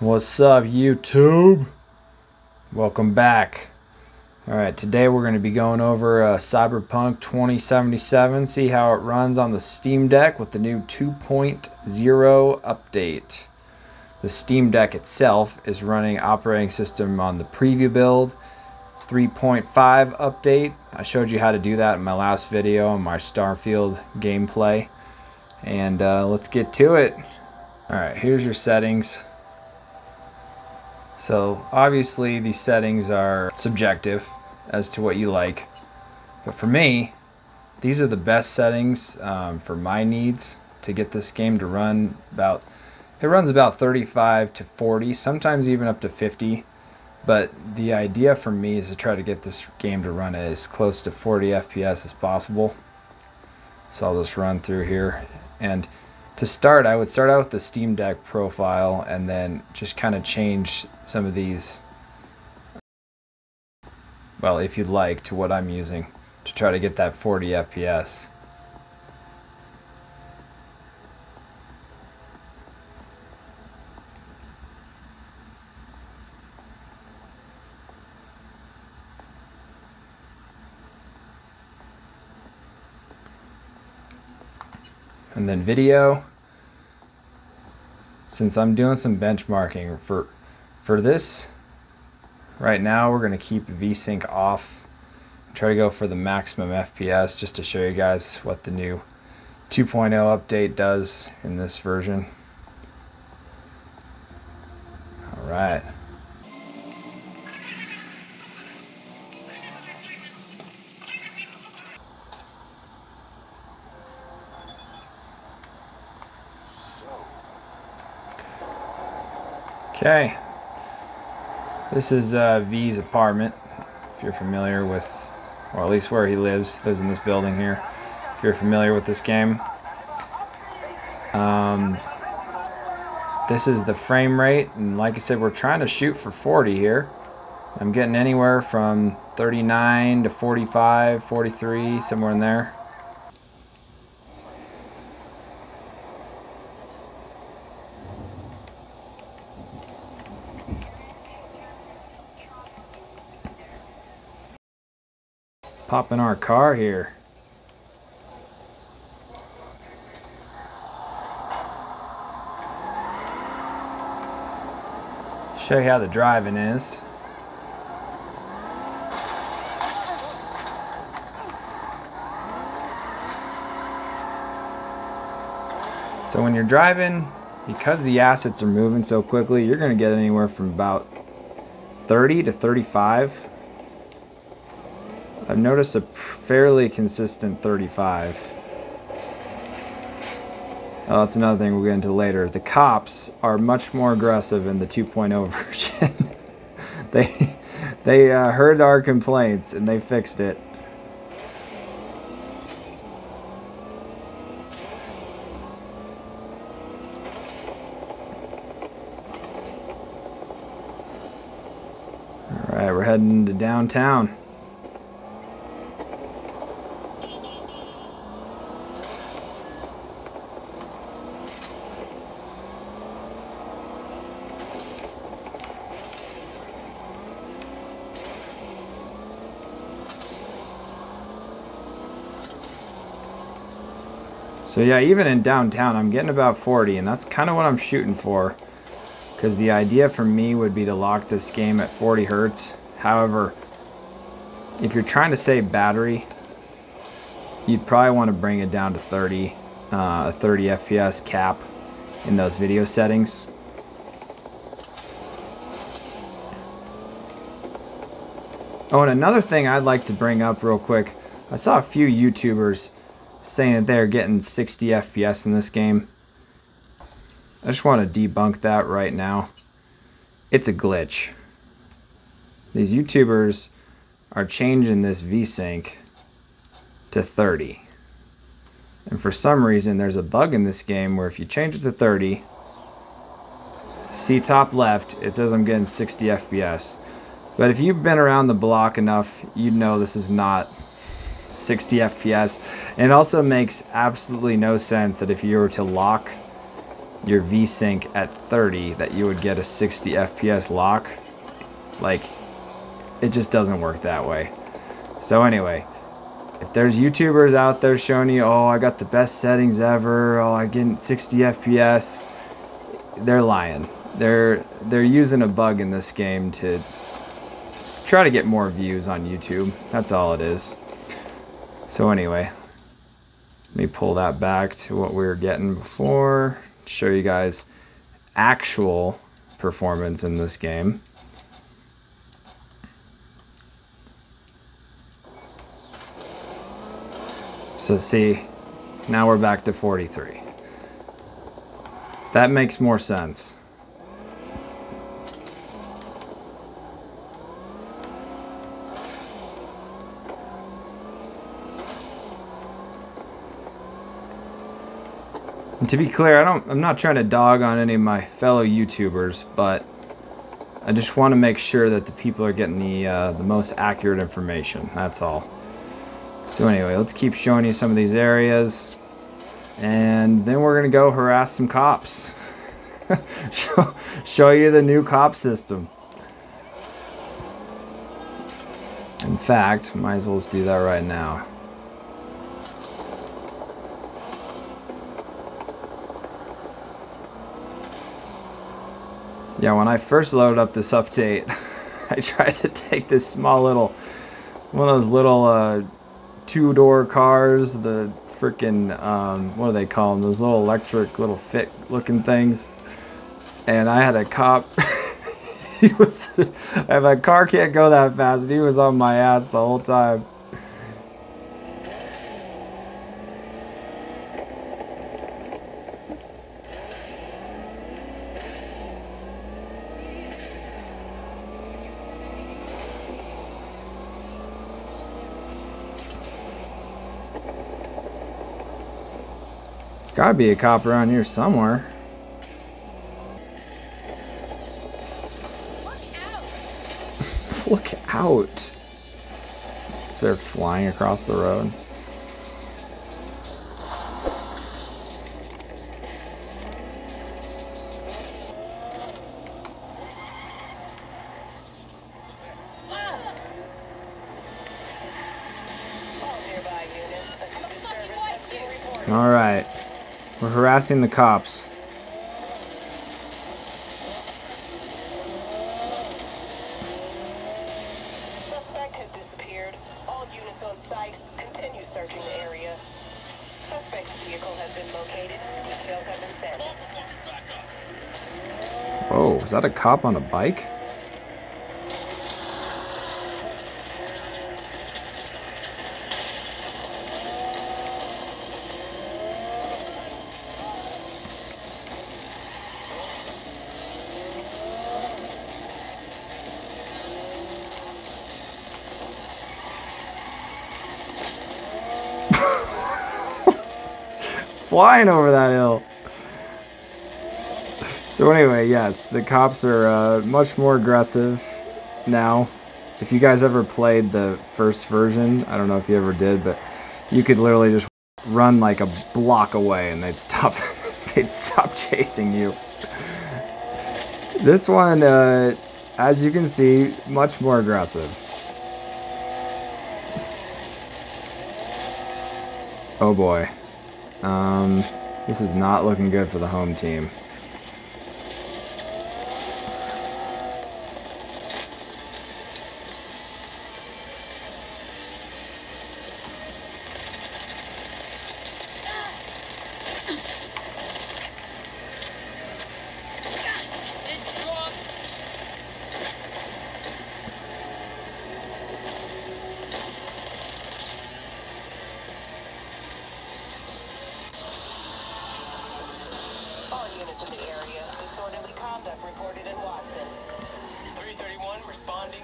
What's up, YouTube? Welcome back. Alright, today we're going to be going over Cyberpunk 2077, see how it runs on the SteamDeck with the new 2.0 update. The SteamDeck itself is running operating system on the preview build, 3.5 update. I showed you how to do that in my last video on my Starfield gameplay. And let's get to it. Alright, here's your settings. So obviously these settings are subjective as to what you like, but for me these are the best settings for my needs to get this game to run about, it runs about 35 to 40, sometimes even up to 50, but the idea for me is to try to get this game to run as close to 40 FPS as possible. So I'll just run through here, and to start, I would start out with the SteamDeck profile and then just kind of change some of these, well, if you'd like, to what I'm using to try to get that 40 FPS. And then video, since I'm doing some benchmarking for this right now, we're going to keep VSync off, try to go for the maximum FPS just to show you guys what the new 2.0 update does in this version. All right. Okay, this is V's apartment, if you're familiar with, or at least where he lives in this building here, if you're familiar with this game. This is the frame rate, and like I said, we're trying to shoot for 40 here. I'm getting anywhere from 39 to 45, 43, somewhere in there. Pop in our car here. Show you how the driving is. So when you're driving, because the assets are moving so quickly, you're going to get anywhere from about 30 to 35. I've noticed a fairly consistent 35. Oh, that's another thing we'll get into later. The cops are much more aggressive in the 2.0 version. they heard our complaints and they fixed it. All right, we're heading to downtown. So yeah, even in downtown, I'm getting about 40, and that's kind of what I'm shooting for, because the idea for me would be to lock this game at 40 Hertz. However, if you're trying to save battery, you'd probably want to bring it down to 30, a 30 FPS cap in those video settings. Oh, and another thing I'd like to bring up real quick, I saw a few YouTubers saying that they're getting 60 FPS in this game. I just want to debunk that right now. It's a glitch. These YouTubers are changing this VSync to 30. And for some reason, there's a bug in this game where if you change it to 30, see top left, it says I'm getting 60 FPS. But if you've been around the block enough, you'd know this is not 60 FPS. And it also makes absolutely no sense that if you were to lock your VSync at 30 that you would get a 60 FPS lock. Like, it just doesn't work that way. So anyway, if there's YouTubers out there showing you, oh, I got the best settings ever, oh, I get 60 FPS, they're lying. They're using a bug in this game to try to get more views on YouTube. That's all it is. So anyway, let me pull that back to what we were getting before, show you guys actual performance in this game. So see, now we're back to 43. That makes more sense. And to be clear, I'm not trying to dog on any of my fellow YouTubers, but I just want to make sure that the people are getting the most accurate information. That's all. So anyway, let's keep showing you some of these areas, and then we're gonna go harass some cops. show you the new cop system. In fact, might as well just do that right now. Yeah, when I first loaded up this update, I tried to take this small little, one of those little two-door cars, the freaking, what do they call them? Those little electric, little fit-looking things. And I had a cop, he was, if a car can't go that fast, and he was on my ass the whole time. Gotta be a cop around here somewhere. Look out! Is there flying across the road? All right. We're harassing the cops. Suspect has disappeared. All units on site continue searching the area. Suspect's vehicle has been located. Details have been sent. Whoa, is that a cop on a bike? Flying over that hill. So anyway, yes, the cops are much more aggressive now. If you guys ever played the first version, I don't know if you ever did, but you could literally just run like a block away and they'd stop chasing you. This one, as you can see, much more aggressive. Oh boy. This is not looking good for the home team. Units in the area. Disorderly conduct reported in Watson. 331 responding.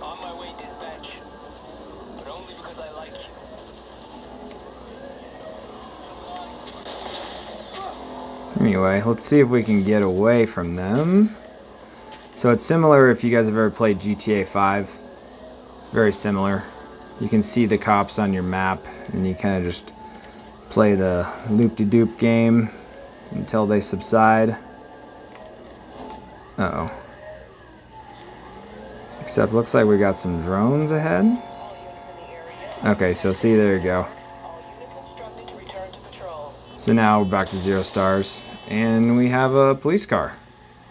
On my way, dispatch. But only because I like you. Anyway, let's see if we can get away from them. So it's similar if you guys have ever played GTA 5. It's very similar. You can see the cops on your map and you kind of just play the loop-de-doop game. until they subside. Uh-oh. Except looks like we got some drones ahead. Okay, so see, there you go. So now we're back to 0 stars, and we have a police car.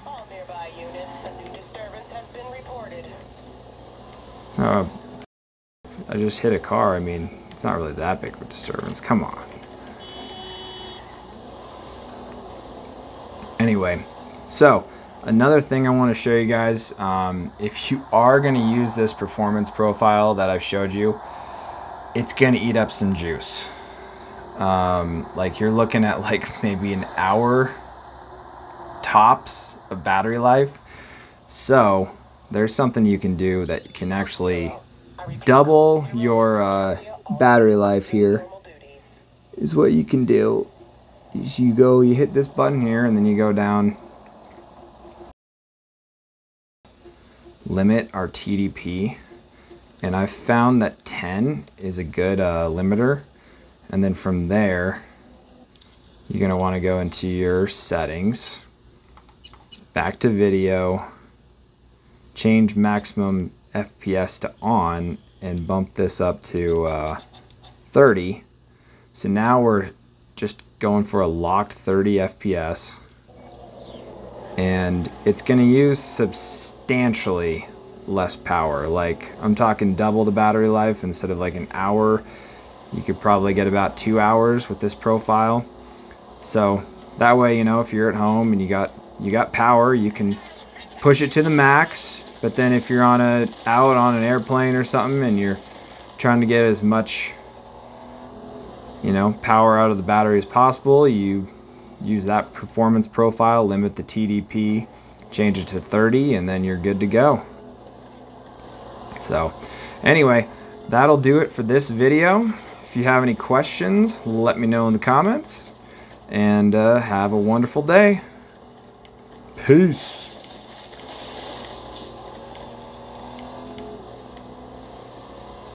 All nearby units, a new disturbance has been reported. I just hit a car. I mean, it's not really that big of a disturbance. Come on. Anyway, so another thing I want to show you guys, if you are going to use this performance profile that I've showed you, it's going to eat up some juice. Like you're looking at like maybe an hour tops of battery life. So there's something you can do that can actually double your battery life here. Is what you can do. Is you hit this button here, and then you go down, limit our TDP, and I've found that 10 is a good limiter. And then from there, you're going to want to go into your settings, back to video, change maximum FPS to on, and bump this up to 30. So now we're just going for a locked 30 FPS. And it's going to use substantially less power. Like, I'm talking double the battery life. Instead of like an hour, you could probably get about 2 hours with this profile. So that way, you know, if you're at home and you got power, you can push it to the max. But then if you're out on an airplane or something and you're trying to get as much, you know, power out of the battery as possible, you use that performance profile, limit the TDP, change it to 30, and then you're good to go. So anyway, that'll do it for this video. If you have any questions, let me know in the comments. And have a wonderful day. Peace.